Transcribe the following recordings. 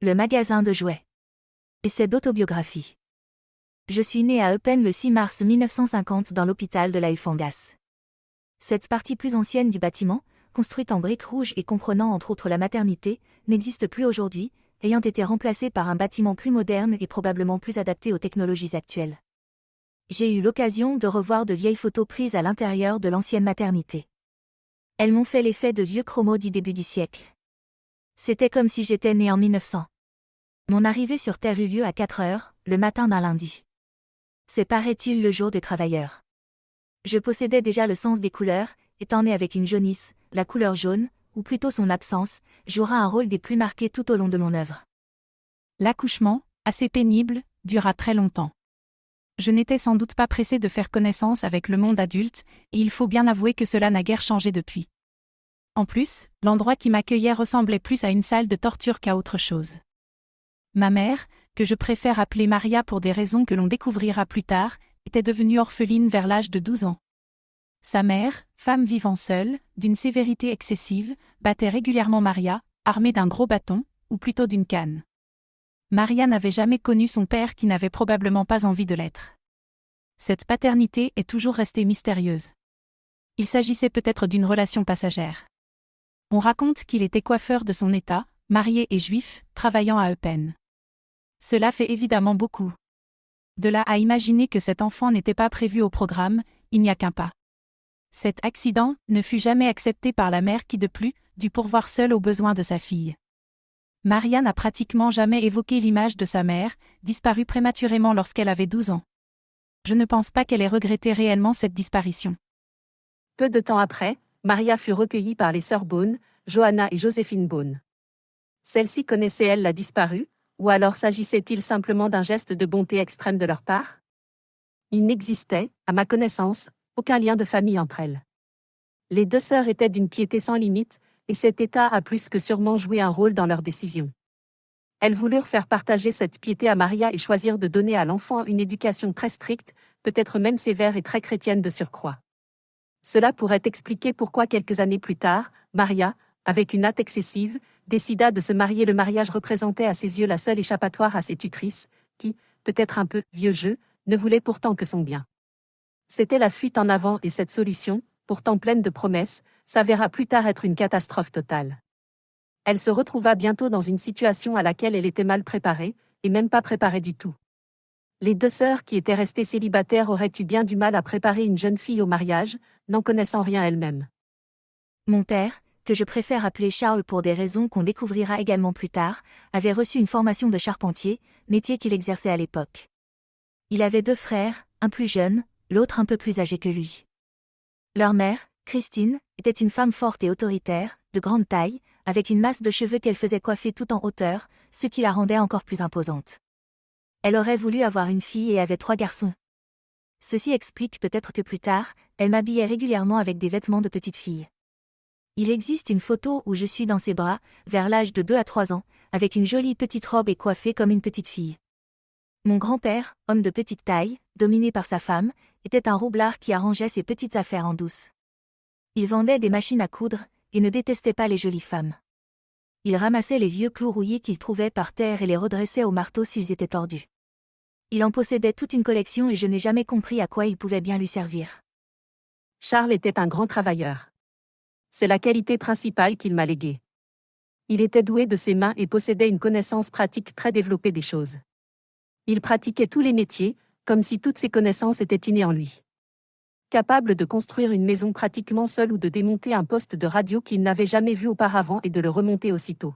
Le magasin de jouets. Essai d'autobiographie. Je suis née à Eupen le 6 mars 1950 dans l'hôpital de la Ufangas. Cette partie plus ancienne du bâtiment, construite en briques rouges et comprenant entre autres la maternité, n'existe plus aujourd'hui, ayant été remplacée par un bâtiment plus moderne et probablement plus adapté aux technologies actuelles. J'ai eu l'occasion de revoir de vieilles photos prises à l'intérieur de l'ancienne maternité. Elles m'ont fait l'effet de vieux chromos du début du siècle. C'était comme si j'étais née en 1900. Mon arrivée sur Terre eut lieu à 4 heures, le matin d'un lundi. C'est paraît-il le jour des travailleurs. Je possédais déjà le sens des couleurs, étant née avec une jaunisse, la couleur jaune, ou plutôt son absence, jouera un rôle des plus marqués tout au long de mon œuvre. L'accouchement, assez pénible, dura très longtemps. Je n'étais sans doute pas pressée de faire connaissance avec le monde adulte, et il faut bien avouer que cela n'a guère changé depuis. En plus, l'endroit qui m'accueillait ressemblait plus à une salle de torture qu'à autre chose. Ma mère, que je préfère appeler Maria pour des raisons que l'on découvrira plus tard, était devenue orpheline vers l'âge de 12 ans. Sa mère, femme vivant seule, d'une sévérité excessive, battait régulièrement Maria, armée d'un gros bâton, ou plutôt d'une canne. Maria n'avait jamais connu son père qui n'avait probablement pas envie de l'être. Cette paternité est toujours restée mystérieuse. Il s'agissait peut-être d'une relation passagère. On raconte qu'il était coiffeur de son état, marié et juif, travaillant à Eupen. Cela fait évidemment beaucoup. De là à imaginer que cet enfant n'était pas prévu au programme, il n'y a qu'un pas. Cet accident ne fut jamais accepté par la mère qui de plus, dut pourvoir seule aux besoins de sa fille. Maria n'a pratiquement jamais évoqué l'image de sa mère, disparue prématurément lorsqu'elle avait 12 ans. Je ne pense pas qu'elle ait regretté réellement cette disparition. Peu de temps après, Maria fut recueillie par les sœurs Bone, Johanna et Joséphine Bone. Celles-ci connaissaient-elles la disparue, ou alors s'agissait-il simplement d'un geste de bonté extrême de leur part? Il n'existait, à ma connaissance, aucun lien de famille entre elles. Les deux sœurs étaient d'une piété sans limite, et cet état a plus que sûrement joué un rôle dans leur décision. Elles voulurent faire partager cette piété à Maria et choisirent de donner à l'enfant une éducation très stricte, peut-être même sévère et très chrétienne de surcroît. Cela pourrait expliquer pourquoi quelques années plus tard, Maria, avec une hâte excessive, décida de se marier. Le mariage représentait à ses yeux la seule échappatoire à ses tutrices, qui, peut-être un peu vieux jeu, ne voulaient pourtant que son bien. C'était la fuite en avant et cette solution, pourtant pleine de promesses, s'avéra plus tard être une catastrophe totale. Elle se retrouva bientôt dans une situation à laquelle elle était mal préparée, et même pas préparée du tout. Les deux sœurs qui étaient restées célibataires auraient eu bien du mal à préparer une jeune fille au mariage, n'en connaissant rien elles-mêmes. Mon père, que je préfère appeler Charles pour des raisons qu'on découvrira également plus tard, avait reçu une formation de charpentier, métier qu'il exerçait à l'époque. Il avait 2 frères, un plus jeune, l'autre un peu plus âgé que lui. Leur mère, Christine, était une femme forte et autoritaire, de grande taille, avec une masse de cheveux qu'elle faisait coiffer tout en hauteur, ce qui la rendait encore plus imposante. Elle aurait voulu avoir une fille et avait 3 garçons. Ceci explique peut-être que plus tard, elle m'habillait régulièrement avec des vêtements de petite fille. Il existe une photo où je suis dans ses bras, vers l'âge de 2 à 3 ans, avec une jolie petite robe et coiffée comme une petite fille. Mon grand-père, homme de petite taille, dominé par sa femme, était un roublard qui arrangeait ses petites affaires en douce. Il vendait des machines à coudre, et ne détestait pas les jolies femmes. Il ramassait les vieux clous rouillés qu'il trouvait par terre et les redressait au marteau s'ils étaient tordus. Il en possédait toute une collection et je n'ai jamais compris à quoi il pouvait bien lui servir. Charles était un grand travailleur. C'est la qualité principale qu'il m'a léguée. Il était doué de ses mains et possédait une connaissance pratique très développée des choses. Il pratiquait tous les métiers, comme si toutes ses connaissances étaient innées en lui. Capable de construire une maison pratiquement seul ou de démonter un poste de radio qu'il n'avait jamais vu auparavant et de le remonter aussitôt.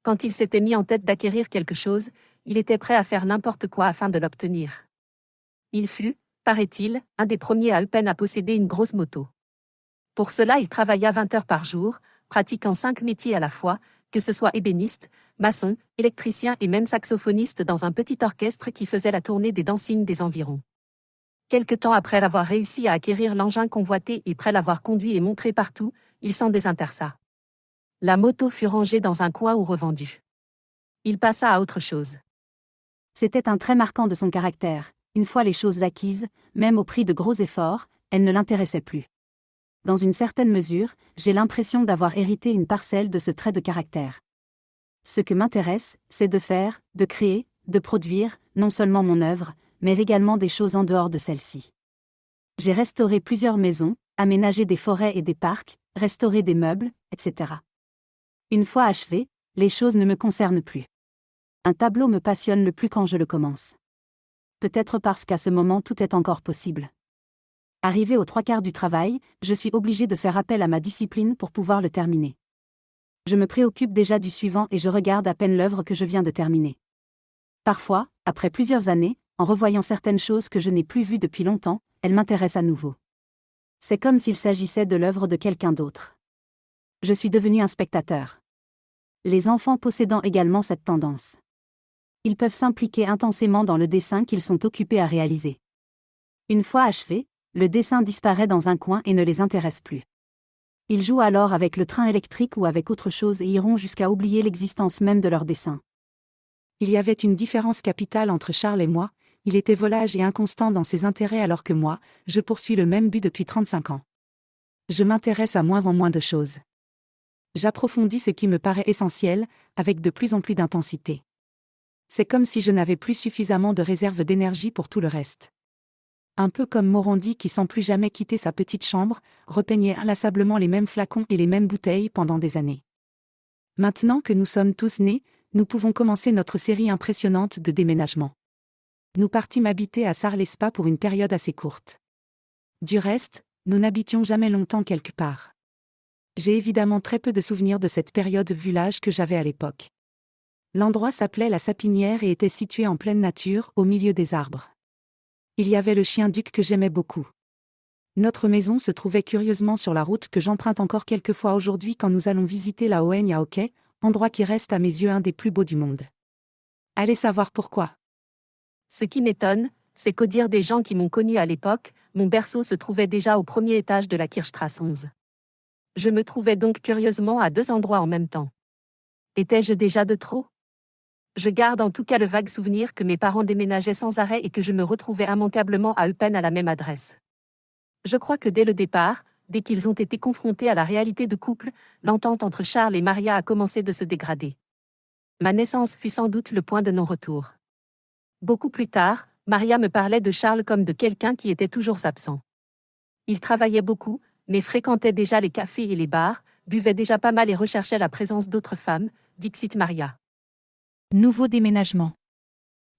Quand il s'était mis en tête d'acquérir quelque chose, il était prêt à faire n'importe quoi afin de l'obtenir. Il fut, paraît-il, un des premiers à Eupen à posséder une grosse moto. Pour cela, il travailla 20 heures par jour, pratiquant 5 métiers à la fois, que ce soit ébéniste, maçon, électricien et même saxophoniste dans un petit orchestre qui faisait la tournée des dancings des environs. Quelque temps après avoir réussi à acquérir l'engin convoité et près l'avoir conduit et montré partout, il s'en désinteressa. La moto fut rangée dans un coin ou revendue. Il passa à autre chose. C'était un trait marquant de son caractère. Une fois les choses acquises, même au prix de gros efforts, elles ne l'intéressaient plus. Dans une certaine mesure, j'ai l'impression d'avoir hérité une parcelle de ce trait de caractère. Ce que m'intéresse, c'est de faire, de créer, de produire, non seulement mon œuvre, mais également des choses en dehors de celle-ci. J'ai restauré plusieurs maisons, aménagé des forêts et des parcs, restauré des meubles, etc. Une fois achevé, les choses ne me concernent plus. Un tableau me passionne le plus quand je le commence. Peut-être parce qu'à ce moment tout est encore possible. Arrivé aux 3/4 du travail, je suis obligé de faire appel à ma discipline pour pouvoir le terminer. Je me préoccupe déjà du suivant et je regarde à peine l'œuvre que je viens de terminer. Parfois, après plusieurs années, en revoyant certaines choses que je n'ai plus vues depuis longtemps, elles m'intéressent à nouveau. C'est comme s'il s'agissait de l'œuvre de quelqu'un d'autre. Je suis devenu un spectateur. Les enfants possédant également cette tendance. Ils peuvent s'impliquer intensément dans le dessin qu'ils sont occupés à réaliser. Une fois achevé, le dessin disparaît dans un coin et ne les intéresse plus. Ils jouent alors avec le train électrique ou avec autre chose et iront jusqu'à oublier l'existence même de leur dessin. Il y avait une différence capitale entre Charles et moi, il était volage et inconstant dans ses intérêts alors que moi, je poursuis le même but depuis 35 ans. Je m'intéresse à moins en moins de choses. J'approfondis ce qui me paraît essentiel, avec de plus en plus d'intensité. C'est comme si je n'avais plus suffisamment de réserve d'énergie pour tout le reste. Un peu comme Morandi qui sans plus jamais quitter sa petite chambre, repeignait inlassablement les mêmes flacons et les mêmes bouteilles pendant des années. Maintenant que nous sommes tous nés, nous pouvons commencer notre série impressionnante de déménagements. Nous partîmes habiter à Sarlespa pour une période assez courte. Du reste, nous n'habitions jamais longtemps quelque part. J'ai évidemment très peu de souvenirs de cette période vu l'âge que j'avais à l'époque. L'endroit s'appelait la Sapinière et était situé en pleine nature, au milieu des arbres. Il y avait le chien Duc que j'aimais beaucoup. Notre maison se trouvait curieusement sur la route que j'emprunte encore quelquefois aujourd'hui quand nous allons visiter la Hoëgne à Hockey, endroit qui reste à mes yeux un des plus beaux du monde. Allez savoir pourquoi. Ce qui m'étonne, c'est qu'au dire des gens qui m'ont connu à l'époque, mon berceau se trouvait déjà au premier étage de la Kirchstrasse 11. Je me trouvais donc curieusement à 2 endroits en même temps. Étais-je déjà de trop ? Je garde en tout cas le vague souvenir que mes parents déménageaient sans arrêt et que je me retrouvais immanquablement à Eupen à la même adresse. Je crois que dès le départ, dès qu'ils ont été confrontés à la réalité de couple, l'entente entre Charles et Maria a commencé de se dégrader. Ma naissance fut sans doute le point de non-retour. Beaucoup plus tard, Maria me parlait de Charles comme de quelqu'un qui était toujours absent. Il travaillait beaucoup, mais fréquentait déjà les cafés et les bars, buvait déjà pas mal et recherchait la présence d'autres femmes, dixit Maria. Nouveau déménagement.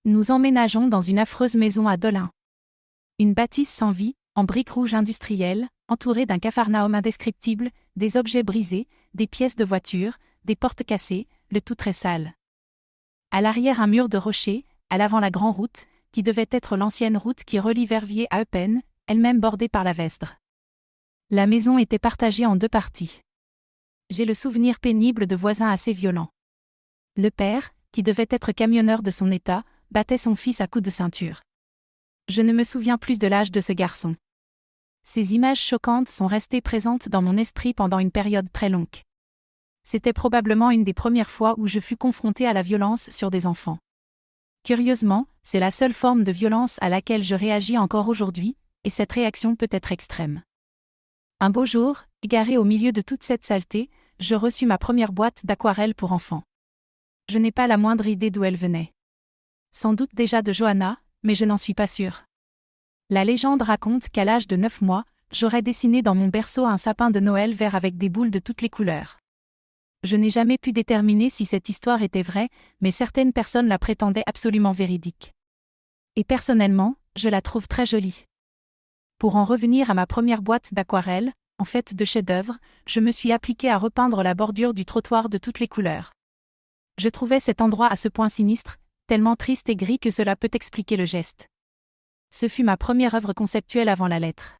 Nous emménageons dans une affreuse maison à Dolin. Une bâtisse sans vie, en briques rouges industrielles, entourée d'un capharnaüm indescriptible, des objets brisés, des pièces de voiture, des portes cassées, le tout très sale. À l'arrière un mur de rochers, à l'avant la grande route, qui devait être l'ancienne route qui relie Verviers à Eupen, elle-même bordée par la Vesdre. La maison était partagée en 2 parties. J'ai le souvenir pénible de voisins assez violents. Le père, qui devait être camionneur de son état, battait son fils à coups de ceinture. Je ne me souviens plus de l'âge de ce garçon. Ces images choquantes sont restées présentes dans mon esprit pendant une période très longue. C'était probablement une des premières fois où je fus confrontée à la violence sur des enfants. Curieusement, c'est la seule forme de violence à laquelle je réagis encore aujourd'hui, et cette réaction peut être extrême. Un beau jour, égaré au milieu de toute cette saleté, je reçus ma première boîte d'aquarelle pour enfants. Je n'ai pas la moindre idée d'où elle venait. Sans doute déjà de Johanna, mais je n'en suis pas sûre. La légende raconte qu'à l'âge de 9 mois, j'aurais dessiné dans mon berceau un sapin de Noël vert avec des boules de toutes les couleurs. Je n'ai jamais pu déterminer si cette histoire était vraie, mais certaines personnes la prétendaient absolument véridique. Et personnellement, je la trouve très jolie. Pour en revenir à ma première boîte d'aquarelle, en fait de chef-d'œuvre, je me suis appliquée à repeindre la bordure du trottoir de toutes les couleurs. Je trouvais cet endroit à ce point sinistre, tellement triste et gris que cela peut expliquer le geste. Ce fut ma première œuvre conceptuelle avant la lettre.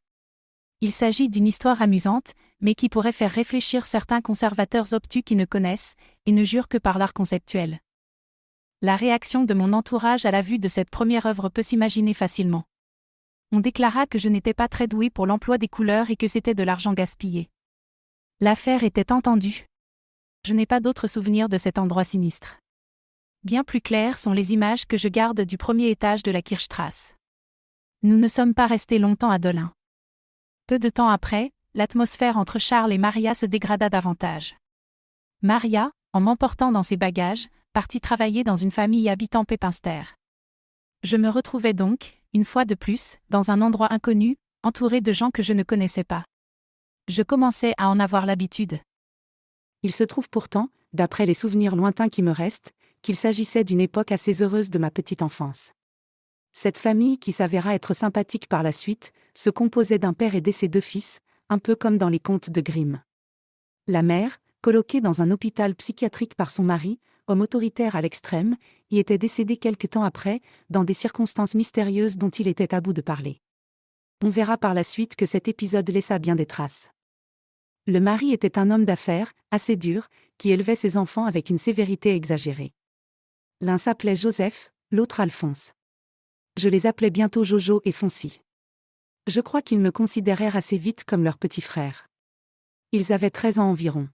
Il s'agit d'une histoire amusante, mais qui pourrait faire réfléchir certains conservateurs obtus qui ne connaissent et ne jurent que par l'art conceptuel. La réaction de mon entourage à la vue de cette première œuvre peut s'imaginer facilement. On déclara que je n'étais pas très douée pour l'emploi des couleurs et que c'était de l'argent gaspillé. L'affaire était entendue. Je n'ai pas d'autres souvenirs de cet endroit sinistre. Bien plus claires sont les images que je garde du premier étage de la Kirchstrasse. Nous ne sommes pas restés longtemps à Dolin. Peu de temps après, l'atmosphère entre Charles et Maria se dégrada davantage. Maria, en m'emportant dans ses bagages, parti travailler dans une famille habitant Pépinster. Je me retrouvais donc, une fois de plus, dans un endroit inconnu, entouré de gens que je ne connaissais pas. Je commençais à en avoir l'habitude. Il se trouve pourtant, d'après les souvenirs lointains qui me restent, qu'il s'agissait d'une époque assez heureuse de ma petite enfance. Cette famille, qui s'avéra être sympathique par la suite, se composait d'un père et de ses 2 fils, un peu comme dans les contes de Grimm. La mère, coloquée dans un hôpital psychiatrique par son mari, homme autoritaire à l'extrême, y était décédée quelque temps après, dans des circonstances mystérieuses dont il était à bout de parler. On verra par la suite que cet épisode laissa bien des traces. Le mari était un homme d'affaires, assez dur, qui élevait ses enfants avec une sévérité exagérée. L'un s'appelait Joseph, l'autre Alphonse. Je les appelais bientôt Jojo et Foncy. Je crois qu'ils me considérèrent assez vite comme leur petit frère. Ils avaient 13 ans environ.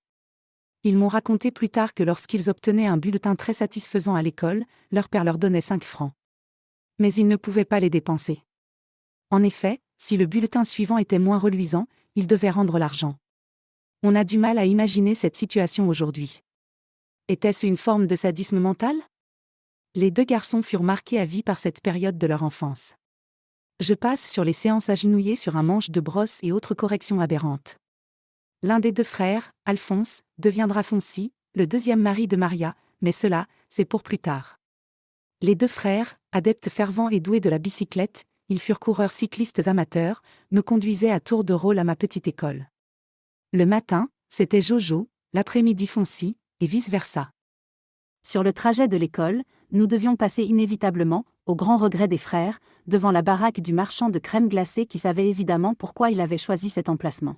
Ils m'ont raconté plus tard que lorsqu'ils obtenaient un bulletin très satisfaisant à l'école, leur père leur donnait 5 francs. Mais ils ne pouvaient pas les dépenser. En effet, si le bulletin suivant était moins reluisant, ils devaient rendre l'argent. On a du mal à imaginer cette situation aujourd'hui. Était-ce une forme de sadisme mental ? Les 2 garçons furent marqués à vie par cette période de leur enfance. Je passe sur les séances agenouillées sur un manche de brosse et autres corrections aberrantes. L'un des 2 frères, Alphonse, deviendra Foncy, le 2e mari de Maria, mais cela, c'est pour plus tard. Les 2 frères, adeptes fervents et doués de la bicyclette, ils furent coureurs cyclistes amateurs, me conduisaient à tour de rôle à ma petite école. Le matin, c'était Jojo, l'après-midi Foncy, et vice-versa. Sur le trajet de l'école, nous devions passer inévitablement, au grand regret des frères, devant la baraque du marchand de crème glacée qui savait évidemment pourquoi il avait choisi cet emplacement.